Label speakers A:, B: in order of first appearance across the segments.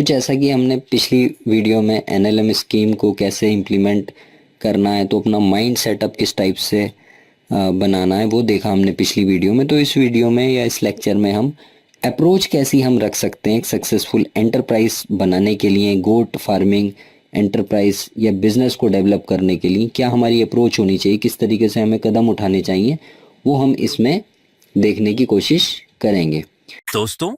A: जैसा कि हमने पिछली वीडियो में एनएलएम स्कीम को कैसे इम्प्लीमेंट करना है, तो अपना माइंड सेटअप किस टाइप से बनाना है वो देखा हमने पिछली वीडियो में। तो इस वीडियो में या इस लेक्चर में हम अप्रोच कैसी हम रख सकते हैं एक सक्सेसफुल एंटरप्राइज बनाने के लिए, गोट फार्मिंग एंटरप्राइज या बिजनेस को डेवलप करने के लिए क्या हमारी अप्रोच होनी चाहिए, किस तरीके से हमें कदम उठाने चाहिए, वो हम इसमें देखने की कोशिश करेंगे।
B: दोस्तों,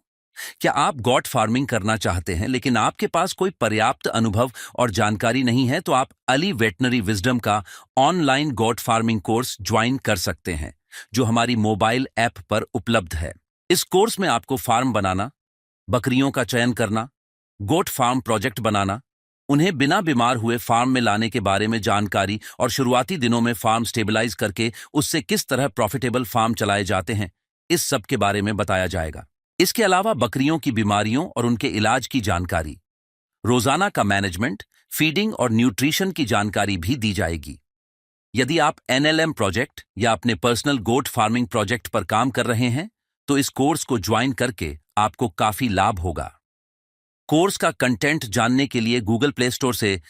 B: क्या आप गॉट फार्मिंग करना चाहते हैं लेकिन आपके पास कोई पर्याप्त अनुभव और जानकारी नहीं है, तो आप अली वेटनरी विजडम का online got farming course join कर सकते हैं, जो हमारी मोबाइल ऐप पर उपलब्ध है। इस कोर्स में आपको फार्म बनाना, बकरियों का चयन करना, गोट फार्म प्रोजेक्ट बनाना, उन्हें बिना बीमार हुए फार्म में लाने के बारे में जानकारी और शुरुआती दिनों में फार्म स्टेबलाइज करके उससे किस तरह प्रॉफिटेबल फार्म चलाए जाते हैं, इस सब के बारे में बताया जाएगा। इसके अलावा बकरियों की बीमारियों और उनके इलाज की जानकारी, रोजाना का मैनेजमेंट, फीडिंग और न्यूट्रिशन की जानकारी भी दी जाएगी। यदि आप एनएलएम प्रोजेक्ट या अपने पर्सनल गोट फार्मिंग प्रोजेक्ट पर काम कर रहे हैं, तो इस कोर्स को ज्वाइन करके आपको काफी लाभ होगा। कोर्स का कंटेंट जानने के लिए गूगल प्ले स्टोर से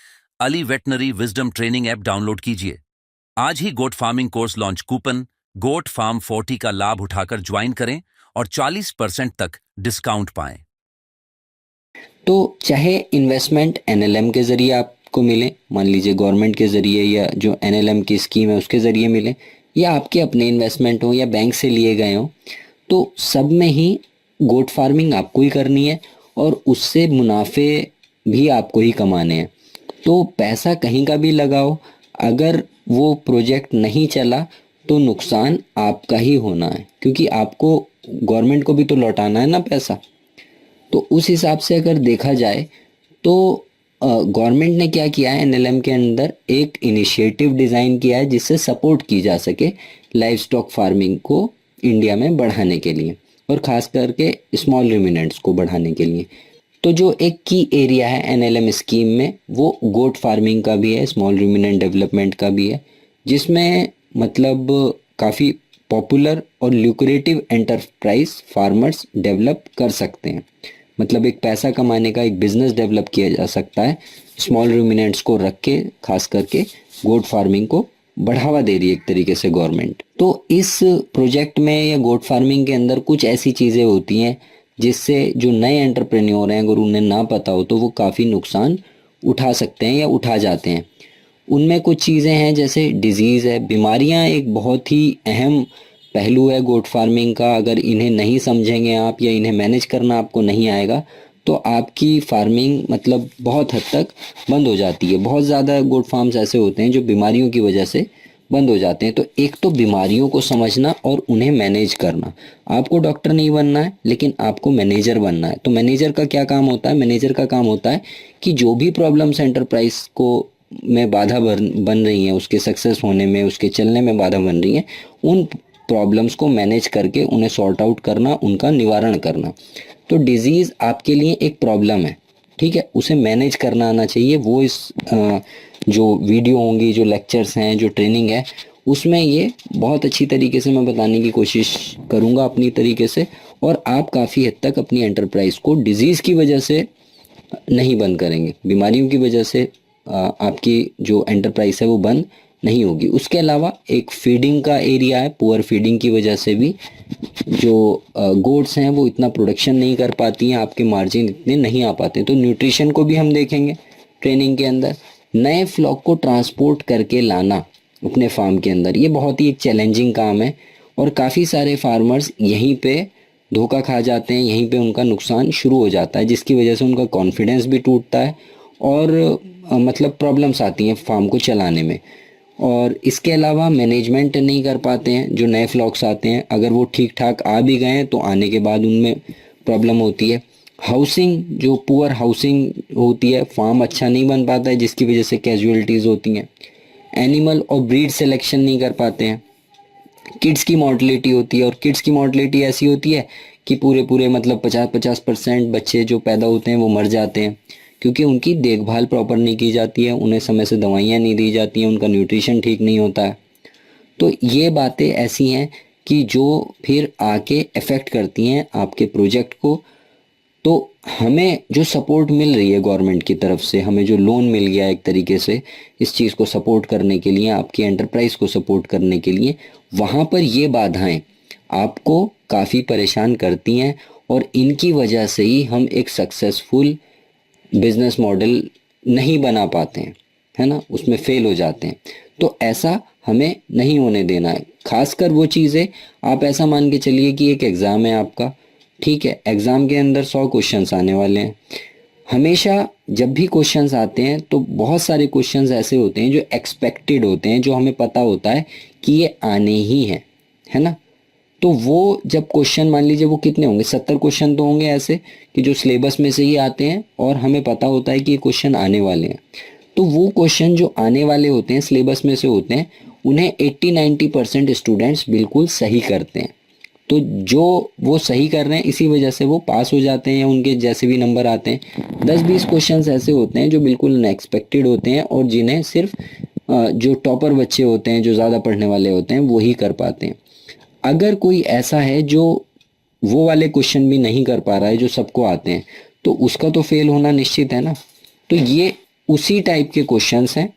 B: Ali veterinary wisdom training app download कीजिए। आज ही goat farming course launch coupon goat farm 40 का लाभ उठाकर ज्वाइन करें और 40% तक डिस्काउंट पाएं।
A: तो चाहे इन्वेस्टमेंट एनएलएम के ज़रिए आपको मिले, मान लीजिए गवर्नमेंट के ज़रिए या जो एनएलएम की स्कीम है उसके ज़रिए मिले, या आपके अपने इन्वेस्टमेंट हो या बैंक से लिए गए हो, तो सब में ही गोट फार्मिंग आपको ही करनी है और उससे मुनाफे भी आपको ही कमाने हैं। तो पैसा कहीं का भी लगाओ, अगर वो प्रोजेक्ट नहीं चला तो नुकसान आपका ही होना है, क्योंकि आपको गवर्नमेंट को भी तो लौटाना है ना पैसा। तो उस हिसाब से अगर देखा जाए तो गवर्नमेंट ने क्या किया है, एनएलएम के अंदर एक इनिशिएटिव डिज़ाइन किया है जिससे सपोर्ट की जा सके लाइव स्टॉक फार्मिंग को इंडिया में बढ़ाने के लिए, और ख़ास करके स्मॉल रूमिनेंट्स को बढ़ाने के लिए। तो जो एक की एरिया है एनएलएम स्कीम में वो गोट फार्मिंग का भी है, स्मॉल रूमिनेंट डेवलपमेंट का भी है, जिसमें मतलब काफ़ी पॉपुलर और ल्यूक्रेटिव एंटरप्राइज फार्मर्स डेवलप कर सकते हैं। मतलब एक पैसा कमाने का एक बिजनेस डेवलप किया जा सकता है स्मॉल रूमिनेंट्स को रख के, खास करके गोट फार्मिंग को बढ़ावा दे रही है एक तरीके से गवर्नमेंट। तो इस प्रोजेक्ट में या गोट फार्मिंग के अंदर कुछ ऐसी चीज़ें होती हैं जिससे जो नए एंटरप्रेन्योर हैं, अगर उन्हें ना पता हो तो वो काफ़ी नुकसान उठा सकते हैं या उठा जाते हैं। उनमें कुछ चीज़ें हैं जैसे डिजीज़ है, बीमारियां एक बहुत ही अहम पहलू है गोट फार्मिंग का। अगर इन्हें नहीं समझेंगे आप या इन्हें मैनेज करना आपको नहीं आएगा तो आपकी फार्मिंग मतलब बहुत हद तक बंद हो जाती है। बहुत ज़्यादा गोट फार्म्स ऐसे होते हैं जो बीमारियों की वजह से बंद हो जाते हैं। तो एक तो बीमारियों को समझना और उन्हें मैनेज करना। आपको डॉक्टर नहीं बनना है लेकिन आपको मैनेजर बनना है। तो मैनेजर का क्या काम होता है? मैनेजर का काम होता है कि जो भी प्रॉब्लम्स एंटरप्राइज को में बाधा बन रही हैं, उसके सक्सेस होने में, उसके चलने में बाधा बन रही हैं, उन प्रॉब्लम्स को मैनेज करके उन्हें सॉर्ट आउट करना, उनका निवारण करना। तो डिजीज़ आपके लिए एक प्रॉब्लम है, ठीक है, उसे मैनेज करना आना चाहिए। वो इस जो वीडियो होंगी, जो लेक्चर्स हैं, जो ट्रेनिंग है, उसमें ये बहुत अच्छी तरीके से मैं बताने की कोशिश करूँगा अपनी तरीके से, और आप काफ़ी हद तक अपनी एंटरप्राइज को डिजीज़ की वजह से नहीं बंद करेंगे, बीमारियों की वजह से आपकी जो एंटरप्राइज है वो बंद नहीं होगी। उसके अलावा एक फीडिंग का एरिया है, पुअर फीडिंग की वजह से भी जो गोड्स हैं वो इतना प्रोडक्शन नहीं कर पाती हैं, आपके मार्जिन इतने नहीं आ पाते। तो न्यूट्रिशन को भी हम देखेंगे ट्रेनिंग के अंदर। नए फ्लॉक को ट्रांसपोर्ट करके लाना अपने फार्म के अंदर, ये बहुत ही एक चैलेंजिंग काम है और काफ़ी सारे फार्मर्स यहीं पे धोखा खा जाते हैं, यहीं पे उनका नुकसान शुरू हो जाता है, जिसकी वजह से उनका कॉन्फिडेंस भी टूटता है और मतलब प्रॉब्लम्स आती हैं फार्म को चलाने में। और इसके अलावा मैनेजमेंट नहीं कर पाते हैं। जो नए फ्लॉक्स आते हैं अगर वो ठीक ठाक आ भी गए हैं तो आने के बाद उनमें प्रॉब्लम होती है। हाउसिंग, जो पुअर हाउसिंग होती है, फार्म अच्छा नहीं बन पाता है जिसकी वजह से कैजुअलिटीज़ होती हैं। एनिमल और ब्रीड सिलेक्शन नहीं कर पाते हैं। किड्स की मॉर्टलिटी होती है, और किड्स की मॉर्टलिटी ऐसी होती है कि पूरे पूरे मतलब 50% बच्चे जो पैदा होते हैं वो मर जाते हैं, क्योंकि उनकी देखभाल प्रॉपर नहीं की जाती है, उन्हें समय से दवाइयाँ नहीं दी जाती हैं, उनका न्यूट्रिशन ठीक नहीं होता है। तो ये बातें ऐसी हैं कि जो फिर आके अफेक्ट करती हैं आपके प्रोजेक्ट को, तो हमें जो सपोर्ट मिल रही है गवर्नमेंट की तरफ से, हमें जो लोन मिल गया एक तरीके से इस चीज़ को सपोर्ट करने के लिए, आपकी एंटरप्राइज को सपोर्ट करने के लिए, वहाँ पर ये बाधाएं आपको काफ़ी परेशान करती हैं और इनकी वजह से ही हम एक सक्सेसफुल बिजनेस मॉडल नहीं बना पाते हैं, है ना, उसमें फेल हो जाते हैं। तो ऐसा हमें नहीं होने देना है। खासकर वो चीज़ें, आप ऐसा मान के चलिए कि एक एग्ज़ाम है आपका, ठीक है, एग्ज़ाम के अंदर 100 क्वेश्चंस आने वाले हैं। हमेशा जब भी क्वेश्चंस आते हैं तो बहुत सारे क्वेश्चंस ऐसे होते हैं जो एक्सपेक्टेड होते हैं, जो हमें पता होता है कि ये आने ही हैं, है ना। तो वो जब क्वेश्चन मान लीजिए वो कितने होंगे, 70 क्वेश्चन तो होंगे ऐसे कि जो सिलेबस में से ही आते हैं और हमें पता होता है कि ये क्वेश्चन आने वाले हैं। तो वो क्वेश्चन जो आने वाले होते हैं, सिलेबस में से होते हैं, उन्हें 80-90% स्टूडेंट्स बिल्कुल सही करते हैं। तो जो वो सही कर रहे हैं इसी वजह से वो पास हो जाते हैं या उनके जैसे भी नंबर आते हैं। 10-20 क्वेश्चंस ऐसे होते हैं जो बिल्कुल अनएक्सपेक्टेड होते हैं और जिन्हें सिर्फ जो टॉपर बच्चे होते हैं, जो ज़्यादा पढ़ने वाले होते हैं, वो ही कर पाते हैं। अगर कोई ऐसा है जो वो वाले क्वेश्चन भी नहीं कर पा रहा है जो सबको आते हैं, तो उसका तो फेल होना निश्चित है ना। तो ये उसी टाइप के क्वेश्चंस हैं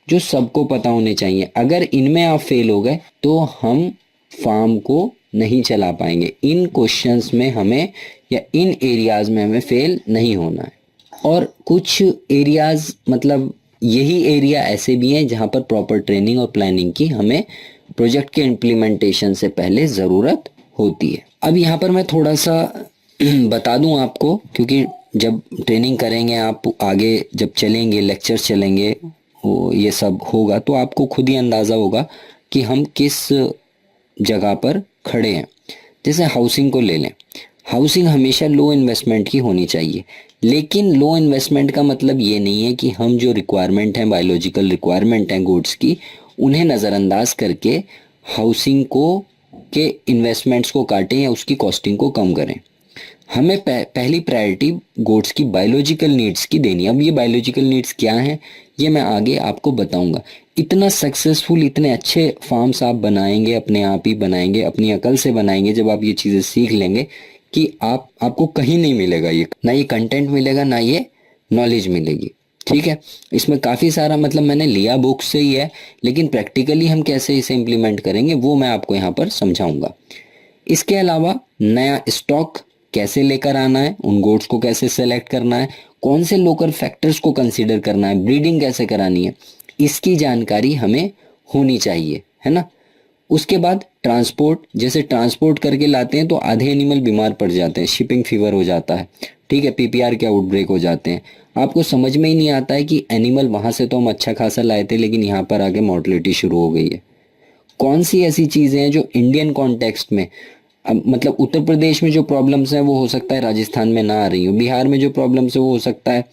A: जो सबको पता होने चाहिए। अगर इनमें आप फेल हो गए तो हम फार्म को नहीं चला पाएंगे। इन क्वेश्चंस में हमें या इन एरियाज में हमें फेल नहीं होना है। और कुछ एरियाज, मतलब यही एरिया ऐसे भी हैं जहाँ पर प्रॉपर ट्रेनिंग और प्लानिंग की हमें प्रोजेक्ट के इम्प्लीमेंटेशन से पहले ज़रूरत होती है। अब यहाँ पर मैं थोड़ा सा बता दूँ आपको, क्योंकि जब ट्रेनिंग करेंगे आप, आगे जब चलेंगे, लेक्चर्स चलेंगे, वो ये सब होगा तो आपको खुद ही अंदाज़ा होगा कि हम किस जगह पर खड़े हैं। जैसे हाउसिंग को ले लें, हाउसिंग हमेशा लो इन्वेस्टमेंट की होनी चाहिए, लेकिन लो इन्वेस्टमेंट का मतलब ये नहीं है कि हम जो रिक्वायरमेंट हैं, बायोलॉजिकल रिक्वायरमेंट हैं गुड्स की, उन्हें नज़रअंदाज करके हाउसिंग को के इन्वेस्टमेंट्स को काटें या उसकी कॉस्टिंग को कम करें। हमें पहली प्रायोरिटी गुड्स की बायोलॉजिकल नीड्स की देनी है। अब ये बायोलॉजिकल नीड्स क्या हैं ये मैं आगे आपको बताऊंगा। इतना सक्सेसफुल, इतने अच्छे फार्म्स आप बनाएंगे, अपने आप ही बनाएंगे, अपनी अकल से बनाएंगे जब आप ये चीज़ें सीख लेंगे कि आपको कहीं नहीं मिलेगा, ये ना ये कंटेंट मिलेगा ना ये नॉलेज मिलेगी। ठीक है, इसमें काफ़ी सारा, मतलब मैंने लिया बुक से ही है, लेकिन प्रैक्टिकली हम कैसे इसे इम्प्लीमेंट करेंगे वो मैं आपको यहाँ पर समझाऊंगा। इसके अलावा नया स्टॉक कैसे लेकर आना है, उन गोड्स को कैसे सेलेक्ट करना है, कौन से लोकल फैक्टर्स को कंसीडर करना है, ब्रीडिंग कैसे करानी है, इसकी जानकारी हमें होनी चाहिए, है ना। उसके बाद ट्रांसपोर्ट, जैसे ट्रांसपोर्ट करके लाते हैं तो आधे एनिमल बीमार पड़ जाते हैं, शिपिंग फीवर हो जाता है, ठीक है, पीपीआर के आउटब्रेक हो जाते हैं। आपको समझ में ही नहीं आता है कि एनिमल वहाँ से तो हम अच्छा खासा लाए थे, लेकिन यहाँ पर आके मॉर्टलिटी शुरू हो गई है। कौन सी ऐसी चीज़ें हैं जो इंडियन कॉन्टेक्स्ट में, अब मतलब उत्तर प्रदेश में जो प्रॉब्लम्स हैं वो हो सकता है राजस्थान में ना आ रही हो, बिहार में जो प्रॉब्लम्स है वो हो सकता है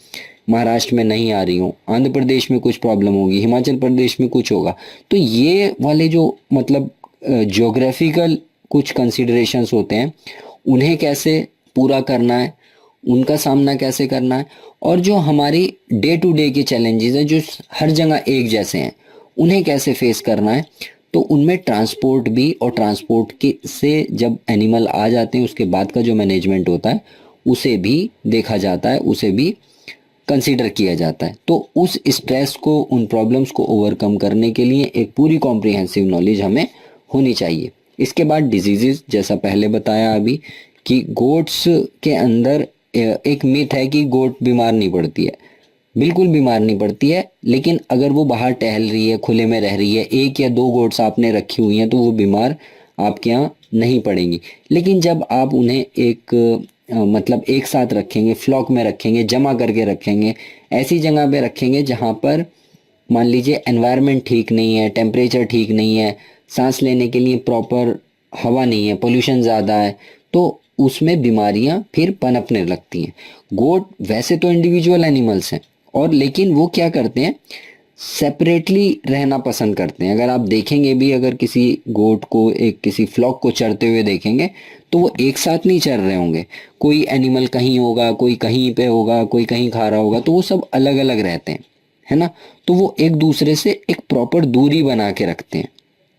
A: महाराष्ट्र में नहीं आ रही हो, आंध्र प्रदेश में कुछ प्रॉब्लम होगी, हिमाचल प्रदेश में कुछ होगा। तो ये वाले जो मतलब ज्योग्राफिकल कुछ कंसिडरेशंस होते हैं, उन्हें कैसे पूरा करना है, उनका सामना कैसे करना है, और जो हमारी डे टू डे के चैलेंजेस हैं जो हर जगह एक जैसे हैं, उन्हें कैसे फेस करना है। तो उनमें ट्रांसपोर्ट भी, और ट्रांसपोर्ट के से जब एनिमल आ जाते हैं उसके बाद का जो मैनेजमेंट होता है उसे भी देखा जाता है, उसे भी कंसीडर किया जाता है। तो उस स्ट्रेस को, उन प्रॉब्लम्स को ओवरकम करने के लिए एक पूरी कॉम्प्रिहेंसिव नॉलेज हमें होनी चाहिए। इसके बाद डिजीजेस, जैसा पहले बताया अभी कि गोट्स के अंदर एक मिथ है कि गोट बीमार नहीं पड़ती है। बिल्कुल बीमार नहीं पड़ती है, लेकिन अगर वो बाहर टहल रही है, खुले में रह रही है, 1 या 2 गोट्स आपने रखी हुई हैं तो वो बीमार आपके यहाँ नहीं पड़ेंगी। लेकिन जब आप उन्हें एक मतलब एक साथ रखेंगे, फ्लॉक में रखेंगे, जमा करके रखेंगे, ऐसी जगह पे रखेंगे जहाँ पर मान लीजिए एनवायरनमेंट ठीक नहीं है, टेम्परेचर ठीक नहीं है, सांस लेने के लिए प्रॉपर हवा नहीं है, पोल्यूशन ज़्यादा है, तो उसमें बीमारियां फिर पनपने लगती हैं। गोट वैसे तो इंडिविजुअल एनिमल्स हैं, और लेकिन वो क्या करते हैं, सेपरेटली रहना पसंद करते हैं। अगर आप देखेंगे भी, अगर किसी गोट को, एक किसी फ्लॉक को चरते हुए देखेंगे तो वो एक साथ नहीं चर रहे होंगे, कोई एनिमल कहीं होगा, कोई कहीं पे होगा, कोई कहीं खा रहा होगा, तो वो सब अलग अलग रहते हैं, है ना। तो वो एक दूसरे से एक प्रॉपर दूरी बना के रखते हैं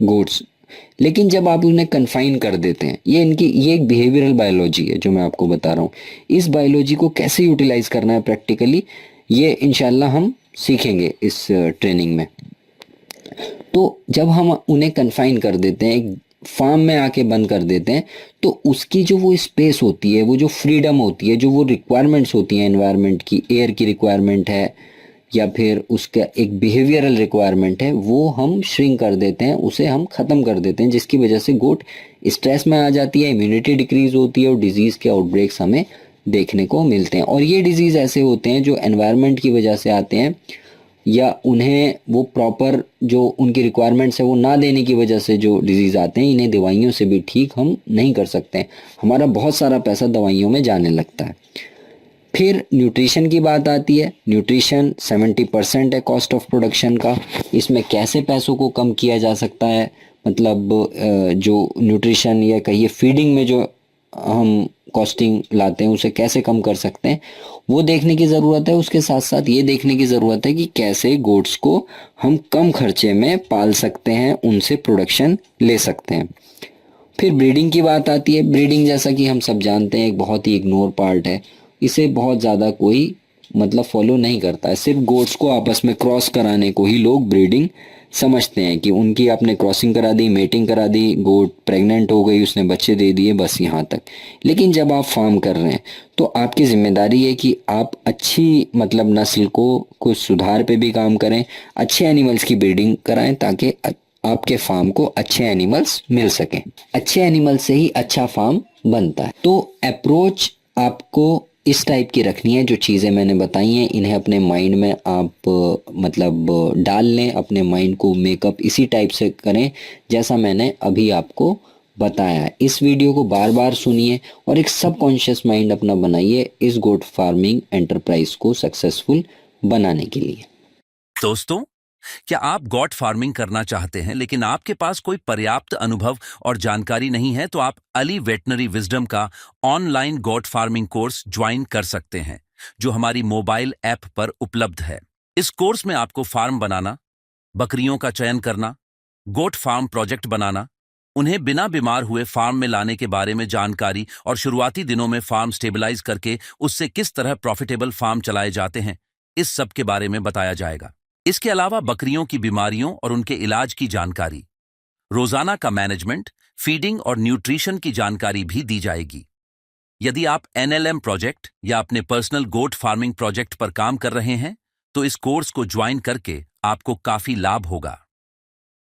A: गोट्स। लेकिन जब आप उन्हें कन्फाइन कर देते हैं, ये एक बिहेवियरल बायोलॉजी है जो मैं आपको बता रहा हूँ। इस बायोलॉजी को कैसे यूटिलाइज करना है प्रैक्टिकली, ये इंशाल्लाह हम सीखेंगे इस ट्रेनिंग में। तो जब हम उन्हें कन्फाइन कर देते हैं, एक फार्म में आके बंद कर देते हैं, तो उसकी जो वो स्पेस होती है, वो जो फ्रीडम होती है, जो वो रिक्वायरमेंट्स होती हैं एनवायरनमेंट की, एयर की रिक्वायरमेंट है या फिर उसका एक बिहेवियरल रिक्वायरमेंट है, वो हम श्रिंक कर देते हैं, उसे हम ख़त्म कर देते हैं, जिसकी वजह से गोट स्ट्रेस में आ जाती है, इम्यूनिटी डिक्रीज होती है और डिजीज़ के आउटब्रेक्स हमें देखने को मिलते हैं। और ये डिजीज़ ऐसे होते हैं जो एनवायरनमेंट की वजह से आते हैं, या उन्हें वो प्रॉपर जो उनकी रिक्वायरमेंट्स है वो ना देने की वजह से जो डिजीज़ आते हैं, इन्हें दवाइयों से भी ठीक हम नहीं कर सकते हैं। हमारा बहुत सारा पैसा दवाइयों में जाने लगता है। फिर न्यूट्रिशन की बात आती है। न्यूट्रिशन 70% है कॉस्ट ऑफ प्रोडक्शन का। इसमें कैसे पैसों को कम किया जा सकता है, मतलब जो न्यूट्रिशन या कहिए फीडिंग में जो हम कॉस्टिंग लाते हैं उसे कैसे कम कर सकते हैं, वो देखने की ज़रूरत है। उसके साथ साथ ये देखने की ज़रूरत है कि कैसे गोट्स को हम कम खर्चे में पाल सकते हैं, उनसे प्रोडक्शन ले सकते हैं। फिर ब्रीडिंग की बात आती है। ब्रीडिंग जैसा कि हम सब जानते हैं एक बहुत ही इग्नोर पार्ट है, इसे बहुत ज़्यादा कोई मतलब फॉलो नहीं करता है। सिर्फ गोट्स को आपस में क्रॉस कराने को ही लोग ब्रीडिंग समझते हैं कि उनकी आपने क्रॉसिंग करा दी, मेटिंग करा दी, गोट प्रेग्नेंट हो गई, उसने बच्चे दे दिए, बस यहाँ तक। लेकिन जब आप फार्म कर रहे हैं तो आपकी जिम्मेदारी है कि आप अच्छी मतलब नस्ल को कुछ सुधार पे भी काम करें, अच्छे एनिमल्स की ब्रीडिंग कराएं ताकि आपके फार्म को अच्छे एनिमल्स मिल सकें। अच्छे एनिमल से ही अच्छा फार्म बनता है। तो अप्रोच आपको इस टाइप की रखनी है। जो चीज़ें मैंने बताई हैं इन्हें अपने माइंड में आप मतलब डाल लें, अपने माइंड को मेकअप इसी टाइप से करें जैसा मैंने अभी आपको बताया है। इस वीडियो को बार बार सुनिए और एक सबकॉन्शियस माइंड अपना बनाइए इस गोट फार्मिंग एंटरप्राइज को सक्सेसफुल बनाने के लिए।
B: दोस्तों, क्या आप गॉट फार्मिंग करना चाहते हैं लेकिन आपके पास कोई पर्याप्त अनुभव और जानकारी नहीं है, तो आप अली वेटनरी विजडम का online got farming course join कर सकते हैं जो हमारी मोबाइल ऐप पर उपलब्ध है। इस कोर्स में आपको फार्म बनाना, बकरियों का चयन करना, गोट फार्म प्रोजेक्ट बनाना, उन्हें बिना बीमार हुए फार्म में लाने के बारे में जानकारी और शुरुआती दिनों में फार्म स्टेबलाइज करके उससे किस तरह प्रॉफिटेबल फार्म चलाए जाते हैं, इस सब के बारे में बताया जाएगा। इसके अलावा बकरियों की बीमारियों और उनके इलाज की जानकारी, रोजाना का मैनेजमेंट, फीडिंग और न्यूट्रिशन की जानकारी भी दी जाएगी। यदि आप एनएलएम प्रोजेक्ट या अपने पर्सनल गोट फार्मिंग प्रोजेक्ट पर काम कर रहे हैं तो इस कोर्स को ज्वाइन करके आपको काफी लाभ होगा।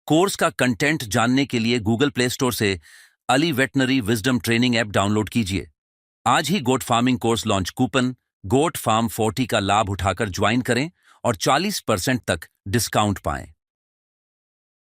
B: कोर्स का कंटेंट जानने के लिए गूगल प्ले स्टोर से Ali veterinary wisdom training app download कीजिए। आज ही goat farming course launch coupon goat farm 40 का लाभ उठाकर ज्वाइन करें और 40% तक डिस्काउंट पाएं।